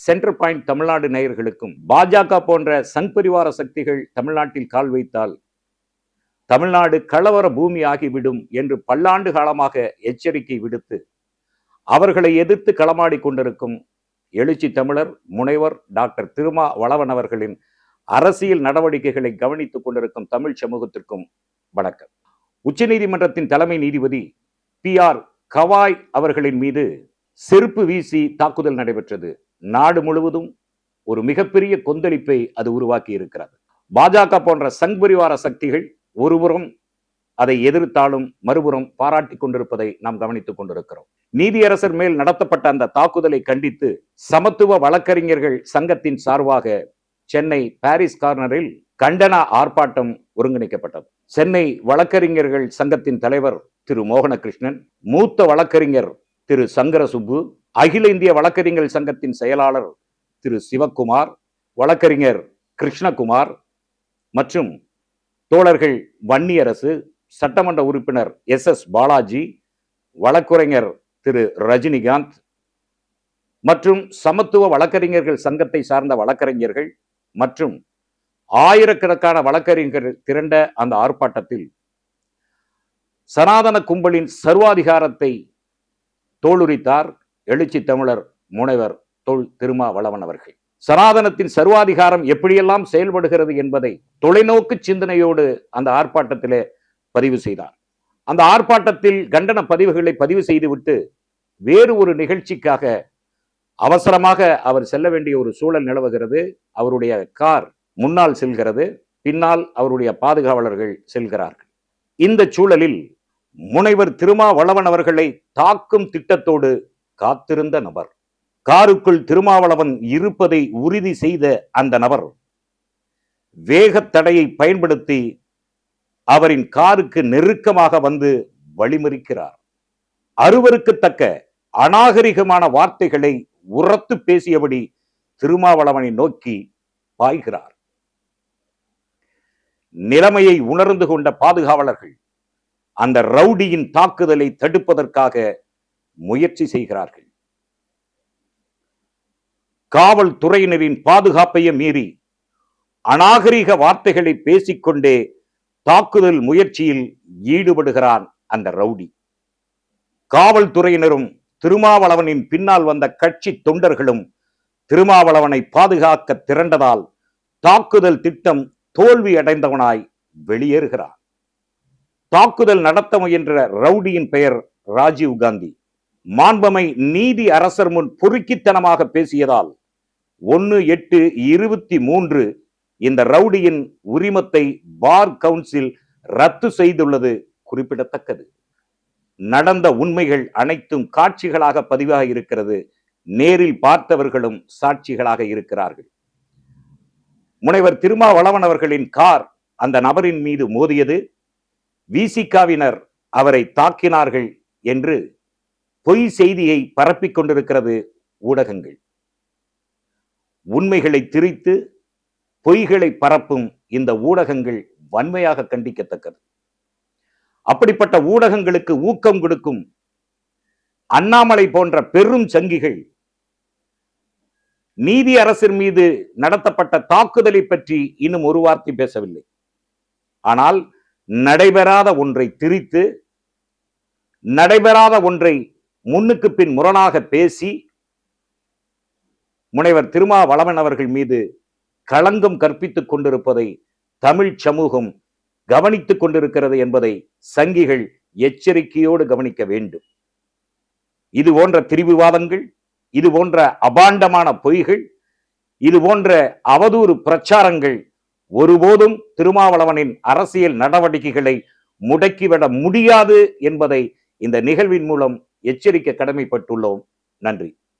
Centre point Tamil Nadu நேயர்களுக்கும் பாஜக போன்ற சங் பரிவார சக்திகள் தமிழ்நாட்டில் கால் வைத்தால் தமிழ்நாடு கலவர பூமி ஆகிவிடும் என்று பல்லாண்டு காலமாக எச்சரிக்கை விடுத்து அவர்களை எதிர்த்து களமாடி கொண்டிருக்கும் எழுச்சி தமிழர் முனைவர் டாக்டர் திருமா வளவன் அவர்களின் அரசியல் நடவடிக்கைகளை கவனித்துக் கொண்டிருக்கும் தமிழ் சமூகத்திற்கும் வணக்கம். உச்சநீதிமன்றத்தின் தலைமை நீதிபதி PR கவாய் அவர்களின் மீது செருப்பு வீசி தாக்குதல் நடைபெற்றது. நாடு முழுவதும் ஒரு மிகப்பெரிய கொந்தளிப்பை அது உருவாக்கி இருக்கிறது. பாஜக போன்ற சங் பரிவார சக்திகள் ஒருபுறம் அதை எதிர்த்தாலும் மறுபுறம் பாராட்டி கொண்டிருப்பதை நாம் கவனித்துக் கொண்டிருக்கிறோம். நீதியரசர் மேல் நடத்தப்பட்ட அந்த தாக்குதலை கண்டித்து சமத்துவ வழக்கறிஞர்கள் சங்கத்தின் சார்பாக சென்னை பாரிஸ் கார்னரில் கண்டன ஆர்ப்பாட்டம் ஒருங்கிணைக்கப்பட்டது. சென்னை வழக்கறிஞர்கள் சங்கத்தின் தலைவர் திரு மோகனகிருஷ்ணன், மூத்த வழக்கறிஞர் திரு சங்கர சுப்பு, அகில இந்திய வழக்கறிஞர்கள் சங்கத்தின் செயலாளர் திரு சிவக்குமார், வழக்கறிஞர் கிருஷ்ணகுமார் மற்றும் தோழர்கள் வன்னியரசு, சட்டமன்ற உறுப்பினர் SS பாலாஜி, வழக்குரைஞர் திரு ரஜினிகாந்த் மற்றும் சமத்துவ வழக்கறிஞர்கள் சங்கத்தை சார்ந்த வழக்கறிஞர்கள் மற்றும் ஆயிரக்கணக்கான வழக்கறிஞர்கள் திரண்ட அந்த ஆர்ப்பாட்டத்தில் சனாதன கும்பலின் சர்வாதிகாரத்தை தோலுரித்தார் எழுச்சி தமிழர் முனைவர் திருமா வளவன் அவர்கள். சனாதனத்தின் சர்வாதிகாரம் எப்படியெல்லாம் செயல்படுகிறது என்பதை தொலைநோக்கு சிந்தனையோடு அந்த ஆர்ப்பாட்டத்திலே பதிவு செய்தார். அந்த ஆர்ப்பாட்டத்தில் கண்டன பதிவுகளை பதிவு செய்துவிட்டு வேறு ஒரு நிகழ்ச்சிக்காக அவசரமாக அவர் செல்ல வேண்டிய ஒரு சூழல் நிலவுகிறது. அவருடைய கார் முன்னால் செல்கிறது, பின்னால் அவருடைய பாதுகாவலர்கள் செல்கிறார்கள். இந்த சூழலில் முனைவர் திருமா வளவன் அவர்களை தாக்கும் திட்டத்தோடு காத்திருந்த நபர், காருக்குள் திருமாவளவன் இருப்பதை உறுதி செய்த அந்த நபர் வேகத்தடையை பயன்படுத்தி அவரின் காருக்கு நெருக்கமாக வந்து வழிமறிக்கிறார். அருவருக்கத்தக்க அநாகரிகமான வார்த்தைகளை உரத்து பேசியபடி திருமாவளவனை நோக்கி பாய்கிறார். நிலைமையை உணர்ந்து கொண்ட பாதுகாவலர்கள் அந்த ரவுடியின் தாக்குதலை தடுப்பதற்காக முயற்சி செய்கிறார்கள். காவல்துறையினரின் பாதுகாப்பையும் மீறி அநாகரிக வார்த்தைகளை பேசிக்கொண்டே தாக்குதல் முயற்சியில் ஈடுபடுகிறான் அந்த ரவுடி. காவல்துறையினரும் திருமாவளவனின் பின்னால் வந்த கட்சி தொண்டர்களும் திருமாவளவனை பாதுகாக்க திரண்டதால் தாக்குதல் திட்டம் தோல்வி அடைந்தவனாய் வெளியேறுகிறான். தாக்குதல் நடத்த முயன்ற ரவுடியின் பெயர் ராஜீவ் காந்தி. மாண்பமை நீதி அரசர் முன் பொறுக்கித்தனமாக பேசியதால் 1/8/23 இந்த ரவுடியின் உரிமத்தை பார் கவுன்சில் ரத்து செய்துள்ளது குறிப்பிடத்தக்கது. நடந்த உண்மைகள் அனைத்தும் காட்சிகளாக பதிவாக இருக்கிறது. நேரில் பார்த்தவர்களும் சாட்சிகளாக இருக்கிறார்கள். முனைவர் திருமா வளவன் அவர்களின் கார் அந்த நபரின் மீது மோதியது. விசிகாவினர் அவரை தாக்கினார்கள் என்று பொய் செய்தியை பரப்பிக் கொண்டிருக்கிறது ஊடகங்கள். உண்மைகளை திரித்து பொய்களை பரப்பும் இந்த ஊடகங்கள் வன்மையாக கண்டிக்கத்தக்கது. அப்படிப்பட்ட ஊடகங்களுக்கு ஊக்கம் கொடுக்கும் அண்ணாமலை போன்ற பெரும் சங்கிகள் நீதி அரசின் மீது நடத்தப்பட்ட தாக்குதலை பற்றி இன்னும் ஒரு வார்த்தை பேசவில்லை. ஆனால் நடைபெறாத ஒன்றை திரித்து, நடைபெறாத ஒன்றை முன்னுக்கு பின் முரணாக பேசி முனைவர் திருமா வளவன் அவர்கள் மீது களங்கம் கற்பித்துக் கொண்டிருப்பதை தமிழ் சமூகம் கவனித்துக் கொண்டிருக்கிறது என்பதை சங்கிகள் எச்சரிக்கையோடு கவனிக்க வேண்டும். இது போன்ற திரிவுவாதங்கள், இது போன்ற அபாண்டமான பொய்கள், இது போன்ற அவதூறு பிரச்சாரங்கள் ஒருபோதும் திருமாவளவனின் அரசியல் நடவடிக்கைகளை முடக்கிவிட முடியாது என்பதை இந்த நிகழ்வின் மூலம் எச்சரிக்க கடமைப்பட்டுள்ளோம். நன்றி.